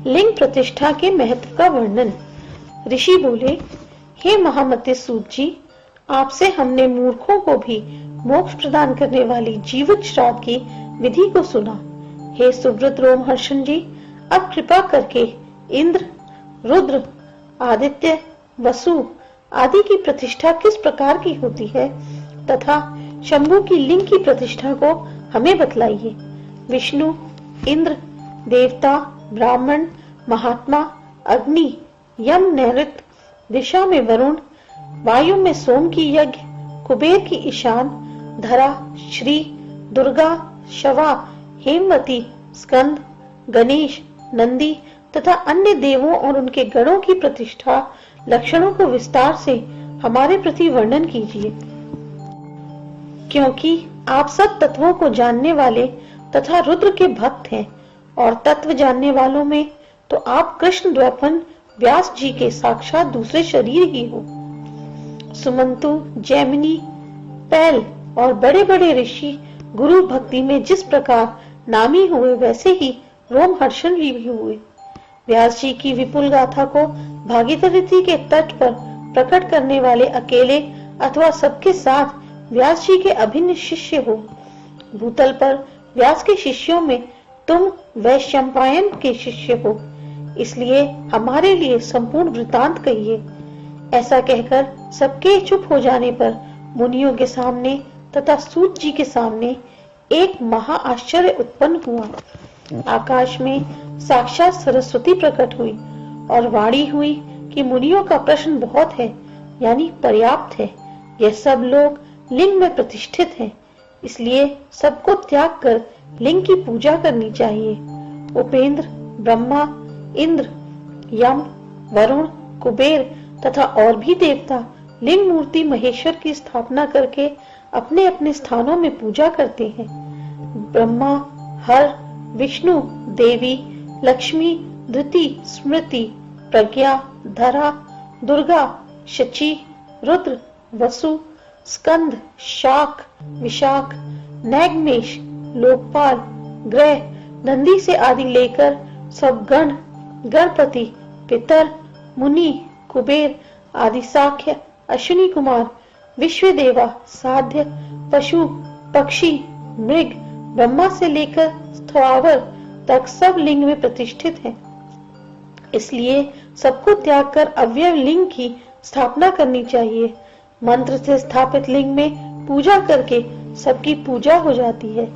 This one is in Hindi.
लिंग प्रतिष्ठा के महत्व का वर्णन। ऋषि बोले, हे महामते सूत जी, आपसे हमने मूर्खों को भी मोक्ष प्रदान करने वाली जीवित श्राद्ध की विधि को सुना। हे सुब्रत रोमहर्षण जी, अब कृपा करके इंद्र, रुद्र, आदित्य, वसु आदि की प्रतिष्ठा किस प्रकार की होती है तथा शंभु की लिंग की प्रतिष्ठा को हमें बतलाइए। विष्णु, इंद्र, देवता, ब्राह्मण, महात्मा, अग्नि, यम नैऋत्य, दिशा में वरुण, वायु में सोम की यज्ञ, कुबेर की ईशान, धरा, श्री, दुर्गा, शवा, हेमवती, स्कंद, गणेश, नंदी तथा अन्य देवों और उनके गणों की प्रतिष्ठा लक्षणों को विस्तार से हमारे प्रति वर्णन कीजिए, क्योंकि आप सब तत्वों को जानने वाले तथा रुद्र के भक्त हैं और तत्व जानने वालों में तो आप कृष्ण द्वैपन व्यास जी के साक्षात दूसरे शरीर ही हो। सुमंतु, जैमिनी, पैल और बड़े बड़े ऋषि गुरु भक्ति में जिस प्रकार नामी हुए वैसे ही रोमहर्षण भी हुए। व्यास जी की विपुल गाथा को भागीरथी के तट पर प्रकट करने वाले अकेले अथवा सबके साथ व्यास जी के अभिन्न शिष्य हो। भूतल पर व्यास के शिष्यों में तुम वैशंपायन के शिष्य हो, इसलिए हमारे लिए संपूर्ण वृतांत कहिए। ऐसा कहकर सबके चुप हो जाने पर मुनियों के सामने तथा सूत जी के सामने एक महा आश्चर्य उत्पन्न हुआ। आकाश में साक्षात सरस्वती प्रकट हुई और वाणी हुई कि मुनियों का प्रश्न बहुत है, यानी पर्याप्त है। यह सब लोग लिंग में प्रतिष्ठित हैं, इसलिए सबको त्याग कर लिंग की पूजा करनी चाहिए। उपेंद्र, ब्रह्मा, इंद्र, यम, वरुण, कुबेर तथा और भी देवता लिंग मूर्ति महेश्वर की स्थापना करके अपने अपने स्थानों में पूजा करते हैं। ब्रह्मा, हर, विष्णु, देवी, लक्ष्मी, धृति, स्मृति, प्रज्ञा, धरा, दुर्गा, शची, रुद्र, वसु, स्कंद, शाक, विशाख, नैगमेश, लोकपाल, ग्रह, नंदी से आदि लेकर सब गण, गणपति, पितर, मुनि, कुबेर आदि साख्य, अश्विनी कुमार, विश्वदेवा, साध्य, पशु, पक्षी, मृग, ब्रह्मा से लेकर स्थावर तक सब लिंग में प्रतिष्ठित हैं। इसलिए सबको त्याग कर अव्यय लिंग की स्थापना करनी चाहिए। मंत्र से स्थापित लिंग में पूजा करके सबकी पूजा हो जाती है।